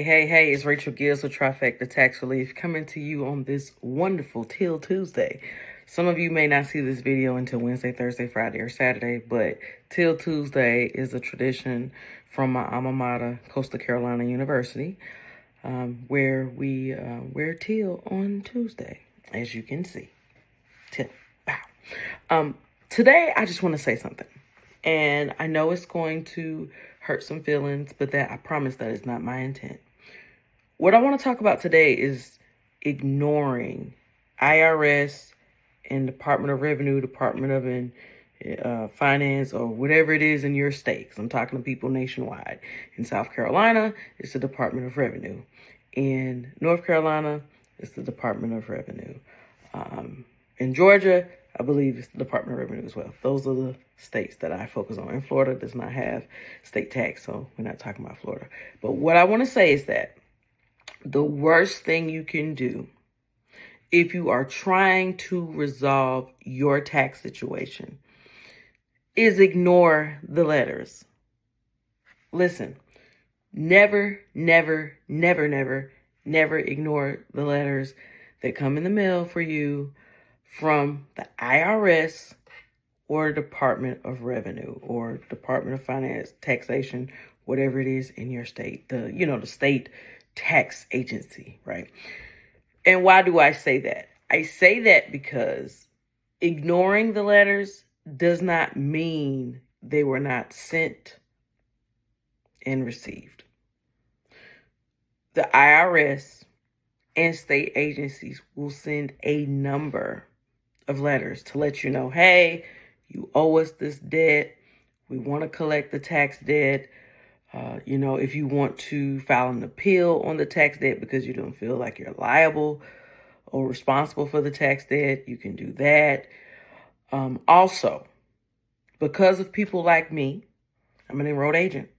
Hey, it's Rachel Gills with Trifecta Tax Relief coming to you on this wonderful Till Tuesday. Some of you may not see this video until Wednesday, Thursday, Friday, or Saturday, but Till Tuesday is a tradition from my alma mater, Coastal Carolina University, where we wear teal on Tuesday, as you can see. Till. Wow. Today, I just want to say something. And I know it's going to hurt some feelings, but I promise that is not my intent. What I want to talk about today is ignoring IRS and Department of Revenue, Department of Finance, or whatever it is in your state. 'Cause I'm talking to people nationwide. In South Carolina, it's the Department of Revenue. In North Carolina, it's the Department of Revenue. In Georgia, I believe it's the Department of Revenue as well. Those are the states that I focus on. And Florida does not have state tax, so we're not talking about Florida. But what I want to say is that the worst thing you can do if you are trying to resolve your tax situation is ignore the letters. Listen, never ignore the letters that come in the mail for you from the IRS or Department of Revenue or Department of Finance, taxation, whatever it is in your state, the state tax agency, right? And why do I say that? I say that because ignoring the letters does not mean they were not sent and received. The IRS and state agencies will send a number of letters to let you know, hey, you owe us this debt. We want to collect the tax debt. If you want to file an appeal on the tax debt because you don't feel like you're liable or responsible for the tax debt, you can do that. Also, because of people like me, I'm an enrolled agent.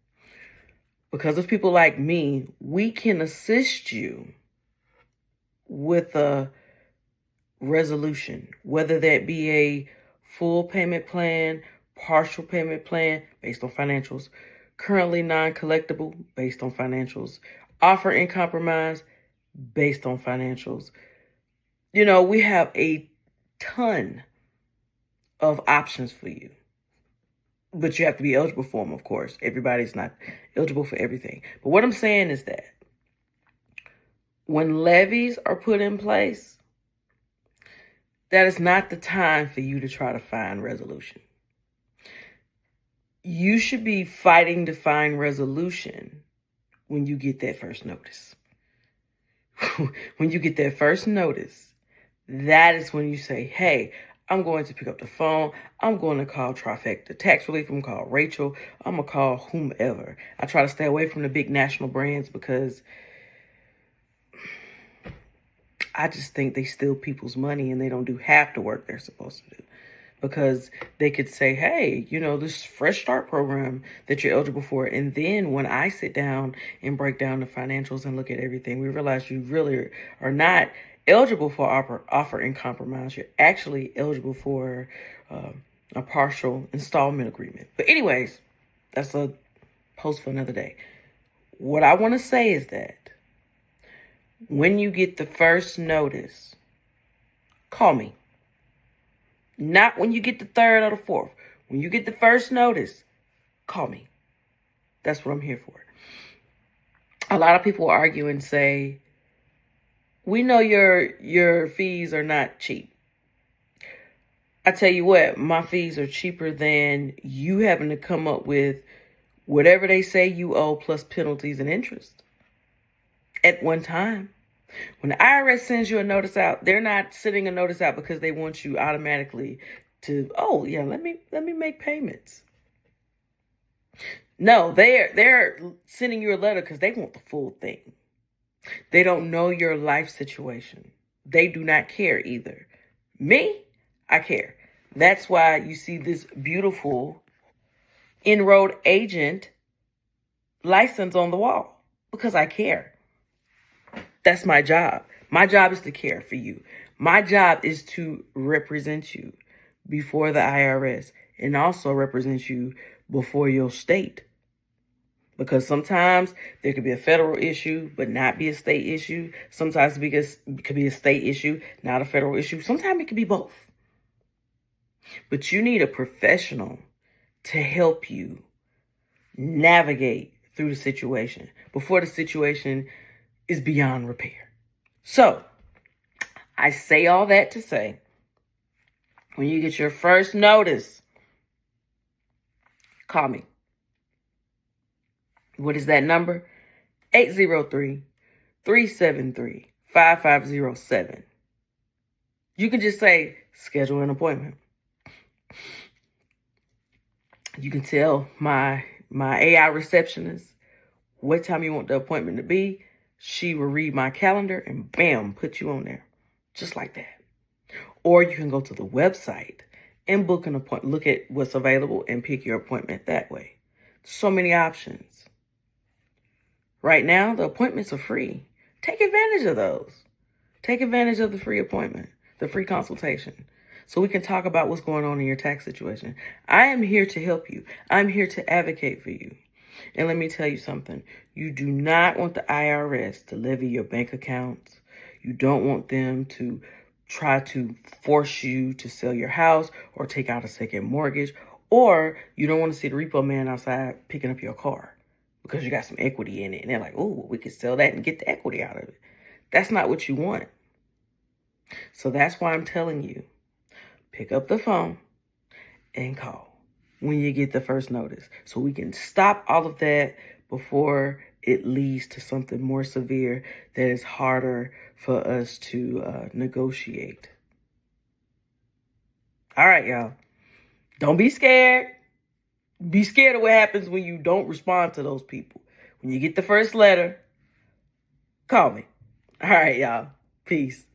Because of people like me, we can assist you with a resolution, whether that be a full payment plan, partial payment plan based on financials, currently non-collectible based on financials, offer in compromise based on financials. We have a ton of options for you, but you have to be eligible for them, of course. Everybody's not eligible for everything. But what I'm saying is that when levies are put in place, that is not the time for you to try to find resolution. You should be fighting to find resolution when you get that first notice. When you get that first notice, that is when you say, hey, I'm going to pick up the phone. I'm going to call Trifecta Tax Relief. I'm going to call Rachel. I'm going to call whomever. I try to stay away from the big national brands because I just think they steal people's money and they don't do half the work they're supposed to do. Because they could say, hey, this Fresh Start program that you're eligible for. And then when I sit down and break down the financials and look at everything, we realize you really are not eligible for offer in compromise. You're actually eligible for a partial installment agreement. But anyways, that's a post for another day. What I want to say is that when you get the first notice, call me. Not when you get the third or the fourth. When you get the first notice, call me. That's what I'm here for. A lot of people argue and say, we know your fees are not cheap. I tell you what, my fees are cheaper than you having to come up with whatever they say you owe plus penalties and interest at one time. When the IRS sends you a notice out, they're not sending a notice out because they want you automatically to, let me make payments. No, they're sending you a letter because they want the full thing. They don't know your life situation. They do not care either. Me, I care. That's why you see this beautiful enrolled agent license on the wall, because I care. That's my job. My job is to care for you. My job is to represent you before the IRS and also represent you before your state. Because sometimes there could be a federal issue, but not be a state issue. Sometimes it could be a state issue, not a federal issue. Sometimes it could be both. But you need a professional to help you navigate through the situation before the situation is beyond repair. So, I say all that to say, when you get your first notice, call me. What is that number? 803-373-5507. You can just say, schedule an appointment. You can tell my AI receptionist what time you want the appointment to be. She will read my calendar and bam, put you on there. Just like that. Or you can go to the website and book an appointment. Look at what's available and pick your appointment that way. So many options. Right now, the appointments are free. Take advantage of those. Take advantage of the free appointment, the free consultation, so we can talk about what's going on in your tax situation. I am here to help you. I'm here to advocate for you. And let me tell you something. You do not want the IRS to levy your bank accounts. You don't want them to try to force you to sell your house or take out a second mortgage. Or you don't want to see the repo man outside picking up your car because you got some equity in it. And they're like, oh, we could sell that and get the equity out of it. That's not what you want. So that's why I'm telling you, pick up the phone and call when you get the first notice so we can stop all of that before it leads to something more severe that is harder for us to negotiate. All right, y'all. Don't be scared. Be scared of what happens when you don't respond to those people. When you get the first letter, call me. All right, y'all. Peace.